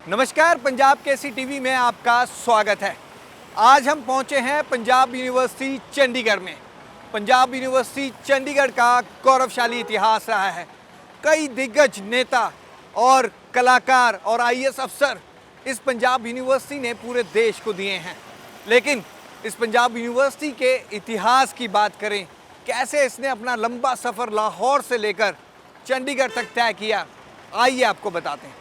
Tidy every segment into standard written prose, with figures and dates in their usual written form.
नमस्कार, पंजाब केसरी टीवी में आपका स्वागत है। आज हम पहुंचे हैं पंजाब यूनिवर्सिटी चंडीगढ़ में। पंजाब यूनिवर्सिटी चंडीगढ़ का गौरवशाली इतिहास रहा है। कई दिग्गज नेता और कलाकार और आईएएस अफसर इस पंजाब यूनिवर्सिटी ने पूरे देश को दिए हैं। लेकिन इस पंजाब यूनिवर्सिटी के इतिहास की बात करें, कैसे इसने अपना लंबा सफ़र लाहौर से लेकर चंडीगढ़ तक तय किया, आइए आपको बताते हैं।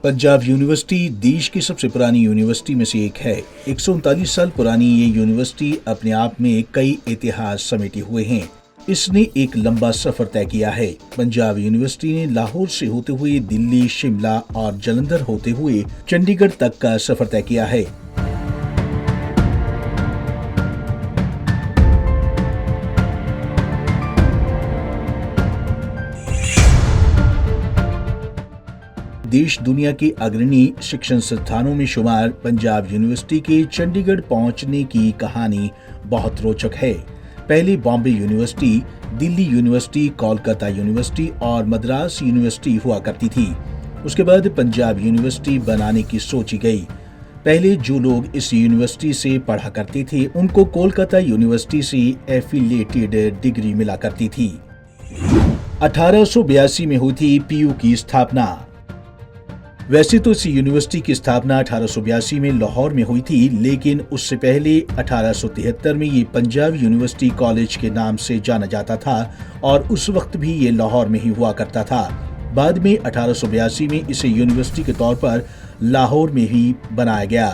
पंजाब यूनिवर्सिटी देश की सबसे पुरानी यूनिवर्सिटी में से एक है। 139 साल पुरानी ये यूनिवर्सिटी अपने आप में कई इतिहास समेटे हुए हैं। इसने एक लंबा सफर तय किया है। पंजाब यूनिवर्सिटी ने लाहौर से होते हुए दिल्ली, शिमला और जालंधर होते हुए चंडीगढ़ तक का सफर तय किया है। देश दुनिया के अग्रणी शिक्षण संस्थानों में शुमार पंजाब यूनिवर्सिटी के चंडीगढ़ पहुंचने की कहानी बहुत रोचक है। पहले Bombay university, Delhi university, Kolkata university और मद्रास यूनिवर्सिटी हुआ करती थी। उसके बाद पंजाब यूनिवर्सिटी बनाने की सोची गई। पहले जो लोग इस यूनिवर्सिटी से पढ़ा करते थे उनको कोलकाता यूनिवर्सिटी से एफिलिएटेड डिग्री मिला करती थी। 1882 में हुई थी पीयू की स्थापना। वैसे तो इस यूनिवर्सिटी की स्थापना 1882 में लाहौर में हुई थी, लेकिन उससे पहले 1873 में ये पंजाब यूनिवर्सिटी कॉलेज के नाम से जाना जाता था और उस वक्त भी ये लाहौर में ही हुआ करता था। बाद में 1882 में इसे यूनिवर्सिटी के तौर पर लाहौर में ही बनाया गया।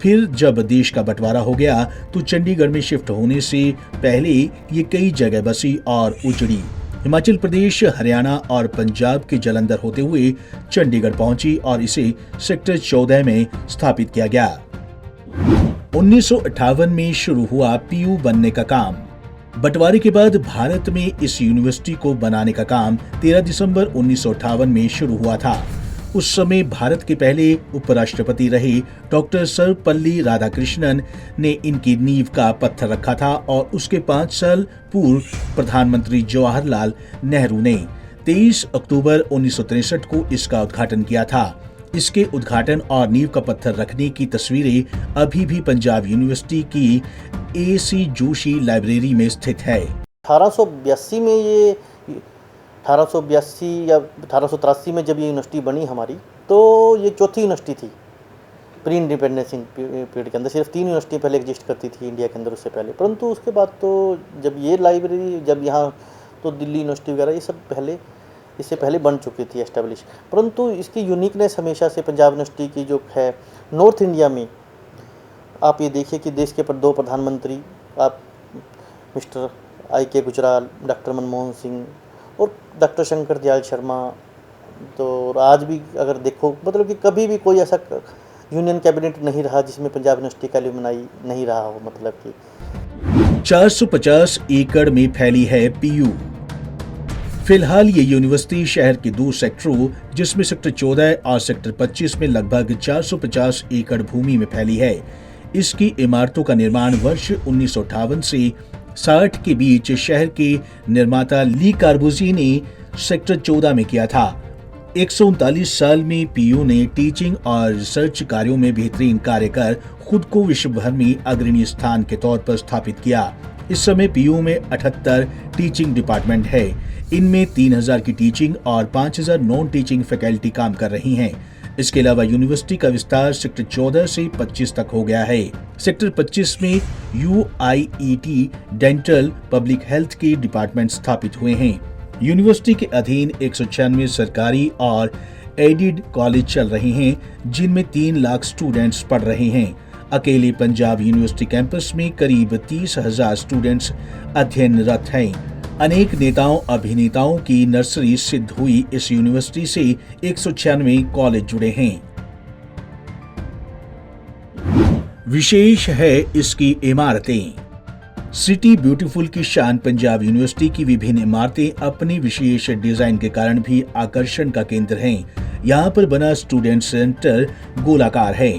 फिर जब देश का बंटवारा हो गया तो चंडीगढ़ में शिफ्ट होने से पहले ये कई जगह बसी और उजड़ी। हिमाचल प्रदेश, हरियाणा और पंजाब के जालंधर होते हुए चंडीगढ़ पहुंची और इसे सेक्टर 14 में स्थापित किया गया। 1958 में शुरू हुआ पीयू बनने का काम। बंटवारे के बाद भारत में इस यूनिवर्सिटी को बनाने का काम 13 दिसंबर 1958 में शुरू हुआ था। उस समय भारत के पहले उपराष्ट्रपति रहे डॉक्टर सर्वपल्ली राधाकृष्णन ने इनकी नींव का पत्थर रखा था और उसके 5 साल पूर्व प्रधानमंत्री जवाहरलाल नेहरू ने 23 अक्टूबर 1963 को इसका उद्घाटन किया था। इसके उद्घाटन और नींव का पत्थर रखने की तस्वीरें अभी भी पंजाब यूनिवर्सिटी की AC जोशी लाइब्रेरी में स्थित है। 1882 में ये 1882 या 1883 में जब ये यूनिवर्सिटी बनी हमारी, तो ये चौथी यूनिवर्सिटी थी प्री इंडिपेंडेंस पीरियड के अंदर। सिर्फ 3 यूनिवर्सिटी पहले एग्जिस्ट करती थी इंडिया के अंदर उससे पहले, परंतु उसके बाद तो जब ये लाइब्रेरी, जब यहाँ तो दिल्ली यूनिवर्सिटी वगैरह ये सब पहले इससे पहले बन चुकी थी एस्टेब्लिश। परंतु इसकी यूनिकनेस हमेशा से पंजाब यूनिवर्सिटी की जो है, नॉर्थ इंडिया में आप ये देखिए कि देश के 2 प्रधानमंत्री, आप mister IK Gujral, doctor Manmohan Singh और डॉक्टर शंकर दयाल शर्मा, तो आज भी अगर देखो मतलब कि कभी भी कोई ऐसा यूनियन कैबिनेट नहीं रहा जिसमें पंजाब यूनिवर्सिटी का एलुमनाई नहीं रहा हो। मतलब कि 450 एकड़ में फैली है पीयू। फिलहाल ये यूनिवर्सिटी शहर के 2 सेक्टरों, जिसमें सेक्टर 14 और सेक्टर 25 में लगभग 450 एकड़ भूमि में फैली है। इसकी इमारतों का निर्माण वर्ष 1958 से 60 के बीच शहर के निर्माता ली कार्बुजी ने सेक्टर 14 में किया था। 139 साल में पीयू ने टीचिंग और रिसर्च कार्यों में बेहतरीन कार्य कर खुद को विश्व भर में अग्रणी स्थान के तौर पर स्थापित किया। इस समय पीयू में 78 टीचिंग डिपार्टमेंट है। इनमें 3000 की टीचिंग और 5000 नॉन टीचिंग फैकल्टी काम कर रही हैं। इसके अलावा यूनिवर्सिटी का विस्तार सेक्टर 14 से 25 तक हो गया है। सेक्टर 25 में UIET डेंटल पब्लिक हेल्थ के डिपार्टमेंट स्थापित हुए हैं। यूनिवर्सिटी के अधीन 196 सरकारी और एडेड कॉलेज चल रहे हैं, जिनमें 3 लाख स्टूडेंट्स पढ़ रहे हैं। अकेले पंजाब यूनिवर्सिटी कैंपस में करीब 30,000 स्टूडेंट्स अध्ययनरत हैं। अनेक नेताओं अभिनेताओं की नर्सरी सिद्ध हुई इस यूनिवर्सिटी से 196 कॉलेज जुड़े हैं। विशेष है इसकी इमारतें। सिटी ब्यूटीफुल की शान पंजाब यूनिवर्सिटी की विभिन्न इमारतें अपनी विशेष डिजाइन के कारण भी आकर्षण का केंद्र हैं। यहाँ पर बना स्टूडेंट सेंटर गोलाकार है।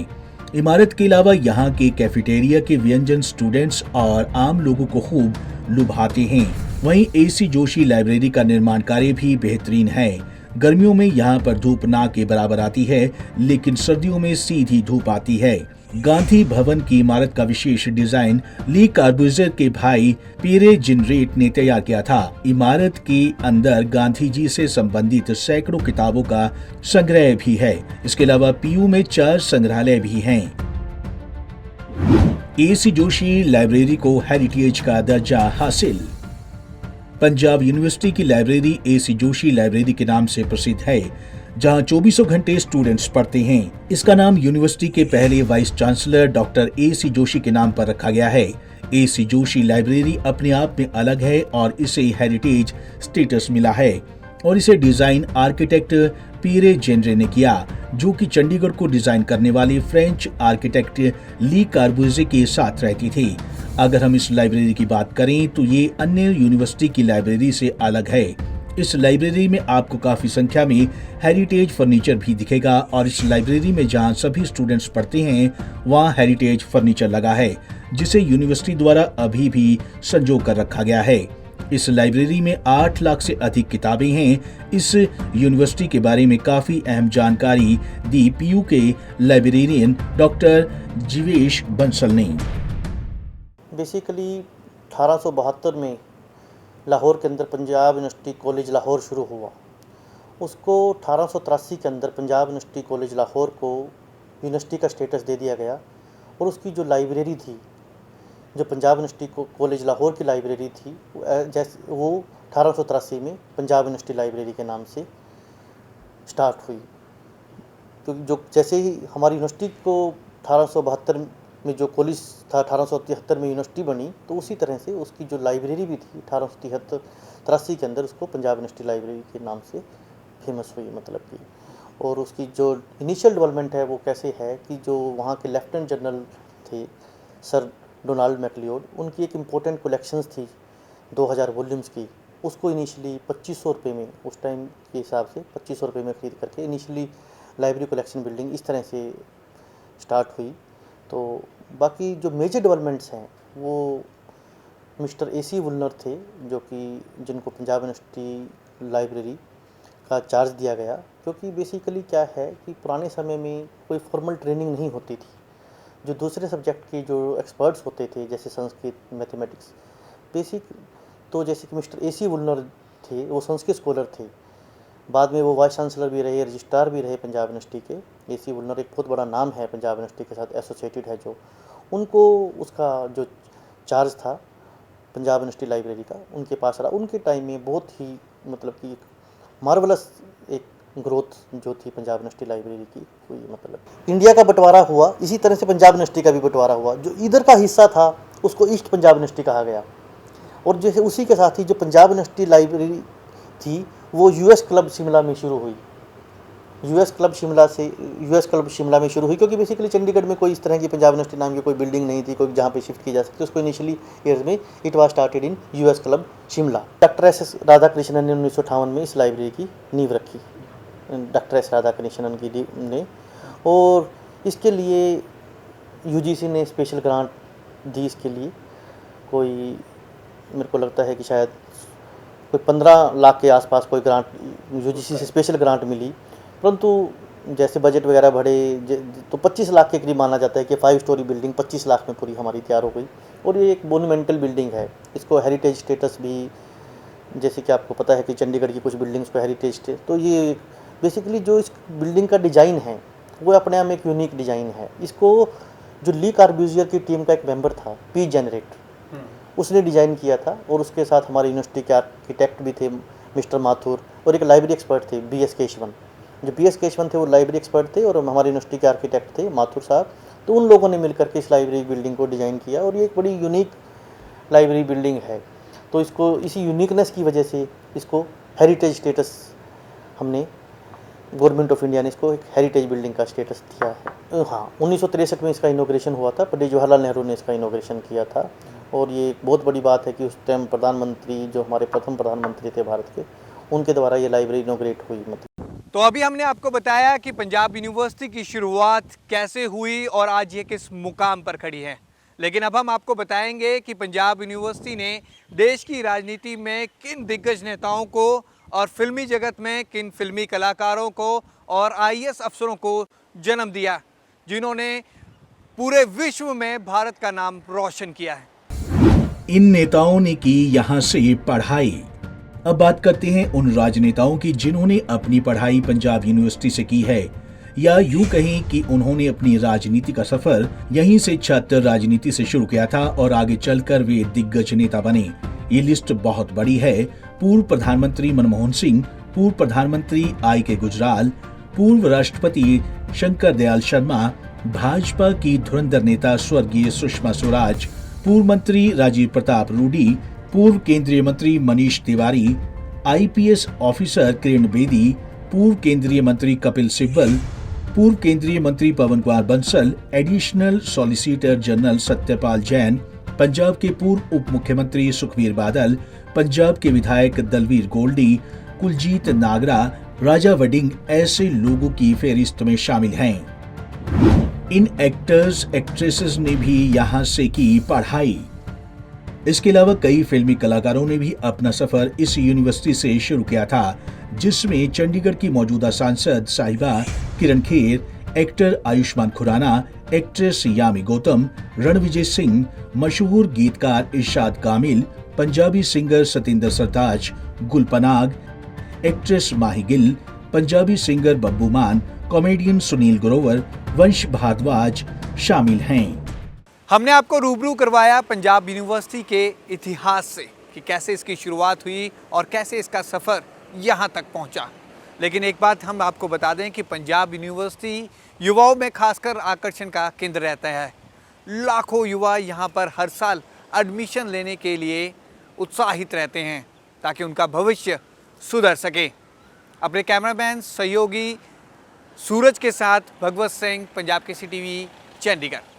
इमारत के अलावा यहाँ के कैफेटेरिया के व्यंजन स्टूडेंट्स और आम लोगों को खूब लुभाते हैं। वहीं एसी जोशी लाइब्रेरी का निर्माण कार्य भी बेहतरीन है। गर्मियों में यहाँ पर धूप ना के बराबर आती है, लेकिन सर्दियों में सीधी धूप आती है। गांधी भवन की इमारत का विशेष डिजाइन ली कार्बुज़ियर के भाई पीरे जिनरेट ने तैयार किया था। इमारत के अंदर गांधी जी से संबंधित सैकड़ों किताबों का संग्रह भी है। इसके अलावा पीयू में 4 संग्रहालय भी हैं। एसी जोशी लाइब्रेरी को हेरिटेज का दर्जा हासिल। पंजाब यूनिवर्सिटी की लाइब्रेरी एसी जोशी लाइब्रेरी के नाम से प्रसिद्ध है, जहां 24 घंटे स्टूडेंट्स पढ़ते हैं। इसका नाम यूनिवर्सिटी के पहले vice chancellor doctor AC Joshi के नाम पर रखा गया है। एसी जोशी लाइब्रेरी अपने आप में अलग है और इसे हेरिटेज स्टेटस मिला है और इसे डिजाइन आर्किटेक्ट पीरे जेनरे ने किया, जो कि चंडीगढ़ को डिजाइन करने वाले फ्रेंच आर्किटेक्ट ली कार्बुज़ियर के साथ रहती थी। अगर हम इस लाइब्रेरी की बात करें तो ये अन्य यूनिवर्सिटी की लाइब्रेरी से अलग है। इस लाइब्रेरी में आपको काफी संख्या में हेरिटेज फर्नीचर भी दिखेगा और इस लाइब्रेरी में जहां सभी स्टूडेंट्स पढ़ते हैं वहां हेरिटेज फर्नीचर लगा है, जिसे यूनिवर्सिटी द्वारा अभी भी संजो कर रखा गया है। इस लाइब्रेरी में 8 लाख से अधिक किताबें हैं। इस यूनिवर्सिटी के बारे में काफी अहम जानकारी दी पीयू के लाइब्रेरियन डॉक्टर जीवेश बंसल ने। बेसिकली 1872 में लाहौर के अंदर पंजाब यूनिवर्सिटी कॉलेज लाहौर शुरू हुआ। उसको 1883 के अंदर पंजाब यूनिवर्सिटी कॉलेज लाहौर को यूनिवर्सिटी का स्टेटस दे दिया गया और उसकी जो लाइब्रेरी थी, जो पंजाब यूनिवर्सिटी कॉलेज लाहौर की लाइब्रेरी थी, जैसे वो 1883 में पंजाब यूनिवर्सिटी लाइब्रेरी के नाम से स्टार्ट हुई। क्योंकि जो जैसे ही हमारी यूनिवर्सिटी को 1872 में जो कॉलेज था 1873 में यूनिवर्सिटी बनी, तो उसी तरह से उसकी जो लाइब्रेरी भी थी 1883 के अंदर उसको पंजाब यूनिवर्सिटी लाइब्रेरी के नाम से फेमस हुई, मतलब कि। और उसकी जो इनिशियल डेवलपमेंट है वो कैसे है कि जो वहाँ के लेफ्टिनेंट जनरल थे सर डोनाल्ड मैकलियोड, उनकी एक इम्पोर्टेंट कलेक्शंस थी 2000 वॉल्यूम्स की। उसको इनिशियली 2500 रुपये में, उस टाइम के हिसाब से 2500 रुपये में ख़रीद करके इनिशियली लाइब्रेरी कलेक्शन बिल्डिंग इस तरह से स्टार्ट हुई। तो बाकी जो मेजर डेवलपमेंट्स हैं वो मिस्टर एसी वुलनर थे, जो कि जिनको पंजाब यूनिवर्सिटी लाइब्रेरी का चार्ज दिया गया। क्योंकि बेसिकली क्या है कि पुराने समय में कोई फॉर्मल ट्रेनिंग नहीं होती थी। जो दूसरे सब्जेक्ट के जो एक्सपर्ट्स होते थे, जैसे संस्कृत, मैथमेटिक्स, बेसिक, तो जैसे कि मिस्टर एसी वुलनर थे, वो संस्कृत स्कॉलर थे। बाद में वो वाइस चांसलर भी रहे, रजिस्ट्रार भी रहे पंजाब यूनिवर्सिटी के। एसी वुलनर एक बहुत बड़ा नाम है, पंजाब यूनिवर्सिटी के साथ एसोसिएटेड है। जो उनको उसका जो चार्ज था पंजाब यूनिवर्सिटी लाइब्रेरी का उनके पास रहा। उनके टाइम में बहुत ही मतलब कि मार्वलस एक ग्रोथ जो थी पंजाब यूनिवर्सिटी लाइब्रेरी की हुई। मतलब इंडिया का बंटवारा हुआ, इसी तरह से पंजाब यूनिवर्सिटी का भी बंटवारा हुआ। जो इधर का हिस्सा था उसको ईस्ट पंजाब यूनिवर्सिटी कहा गया। और जैसे उसी के साथ ही जो पंजाब यूनिवर्सिटी लाइब्रेरी थी वो यूएस क्लब शिमला में शुरू हुई। यूएस क्लब शिमला में शुरू हुई, क्योंकि बेसिकली चंडीगढ़ में कोई इस तरह की पंजाब यूनिवर्सिटी नाम की कोई बिल्डिंग नहीं थी, कोई जहाँ पे शिफ्ट की जा सकती। उसको इनिशियली ईयर्स में it was started in US club Shimla. Doctor S Radhakrishnan ने 1958 में इस लाइब्रेरी की नींव रखी, डॉक्टर एस राधाकृष्णन की ने। और इसके लिए यूजीसी ने स्पेशल ग्रांट दी। इसके लिए कोई, मेरे को लगता है कि शायद कोई 15 लाख के आसपास कोई ग्रांट यूजीसी से स्पेशल ग्रांट मिली। परंतु जैसे बजट वगैरह बढ़े तो 25 लाख के करीब माना जाता है कि 5 स्टोरी बिल्डिंग 25 लाख में पूरी हमारी तैयार हो गई। और ये एक मोन्यूमेंटल बिल्डिंग है। इसको हेरिटेज स्टेटस भी, जैसे कि आपको पता है कि चंडीगढ़ की कुछ बिल्डिंग्स को हेरिटेज थे, तो ये बेसिकली जो इस बिल्डिंग का डिज़ाइन है वो अपने आप में एक यूनिक डिज़ाइन है। इसको जो ली कार्बुज़ियर की टीम का एक मेंबर था पी जेनरेट, उसने डिज़ाइन किया था। और उसके साथ हमारे यूनिवर्सिटी के आर्किटेक्ट भी थे मिस्टर माथुर, और एक लाइब्रेरी एक्सपर्ट थे बी एस केशवन। जो बी एस केशवन थे वो लाइब्रेरी एक्सपर्ट थे और हमारे यूनिवर्सिटी के आर्किटेक्ट थे माथुर साहब। तो उन लोगों ने मिलकर के इस लाइब्रेरी बिल्डिंग को डिज़ाइन किया और ये एक बड़ी यूनिक लाइब्रेरी बिल्डिंग है। तो इसको इसी यूनिकनेस की वजह से इसको हेरिटेज स्टेटस हमने, गवर्नमेंट ऑफ इंडिया ने इसको एक हेरिटेज बिल्डिंग का स्टेटस दिया है। हाँ, 1963 में इसका इनॉग्रेशन हुआ था। पंडित जवाहरलाल नेहरू ने इसका इनॉग्रेशन किया था। और ये एक बहुत बड़ी बात है कि उस टाइम प्रधानमंत्री जो हमारे प्रथम प्रधानमंत्री थे भारत के, उनके द्वारा ये लाइब्रेरी इनॉग्रेट हुई। मतलब तो अभी हमने आपको बताया कि पंजाब यूनिवर्सिटी की शुरुआत कैसे हुई और आज ये किस मुकाम पर खड़ी है, लेकिन अब हम आपको बताएंगे कि पंजाब यूनिवर्सिटी ने देश की राजनीति में किन दिग्गज नेताओं को और फिल्मी जगत में किन फिल्मी कलाकारों को और आईएएस अफसरों को जन्म दिया, जिन्होंने पूरे विश्व में भारत का नाम रोशन किया है। इन नेताओं ने की यहाँ से पढ़ाई। अब बात करते हैं उन राजनेताओं की जिन्होंने अपनी पढ़ाई पंजाब यूनिवर्सिटी से की है, या यूं कहें कि उन्होंने अपनी राजनीति का सफर यहीं से छात्र राजनीति से शुरू किया था और आगे चलकर वे दिग्गज नेता बने। ये लिस्ट बहुत बड़ी है। पूर्व प्रधानमंत्री मनमोहन सिंह, पूर्व प्रधानमंत्री आई.के. गुजराल, पूर्व राष्ट्रपति शंकर दयाल शर्मा, भाजपा की धुरंधर नेता स्वर्गीय सुषमा स्वराज, पूर्व मंत्री राजीव प्रताप रूडी, पूर्व केंद्रीय मंत्री मनीष तिवारी, आईपीएस ऑफिसर किरण बेदी, पूर्व केंद्रीय मंत्री कपिल सिब्बल, पूर्व केंद्रीय मंत्री Pawan Kumar Bansal, additional solicitor general Satyapal Jain, Punjab के पूर्व उप मुख्यमंत्री सुखबीर बादल, पंजाब के विधायक दलवीर गोल्डी, कुलजीत नागरा, राजा वडिंग ऐसे लोगों की फेहरिस्त में शामिल हैं। इन एक्टर्स एक्ट्रेसेस ने भी यहाँ से की पढ़ाई। इसके अलावा कई फिल्मी कलाकारों ने भी अपना सफर इस यूनिवर्सिटी से शुरू किया था, जिसमें चंडीगढ़ की मौजूदा सांसद साहिबा किरण खेर, एक्टर आयुष्मान खुराना, एक्ट्रेस यामी गौतम, रणविजय सिंह, मशहूर गीतकार इरशाद कामिल, पंजाबी सिंगर सतिंदर सरताज, गुल पनाग, एक्ट्रेस माही गिल, पंजाबी सिंगर बब्बू मान, कॉमेडियन सुनील ग्रोवर, वंश भारद्वाज शामिल हैं। हमने आपको रूबरू करवाया पंजाब यूनिवर्सिटी के इतिहास से कि कैसे इसकी शुरुआत हुई और कैसे इसका सफ़र यहाँ तक पहुँचा। लेकिन एक बात हम आपको बता दें कि पंजाब यूनिवर्सिटी युवाओं में खासकर आकर्षण का केंद्र रहता है। लाखों युवा यहाँ पर हर साल एडमिशन लेने के लिए उत्साहित रहते हैं ताकि उनका भविष्य सुधर सके। अपने कैमरामैन सहयोगी सूरज के साथ भगवत सिंह, पंजाब केसरी टीवी, चंडीगढ़।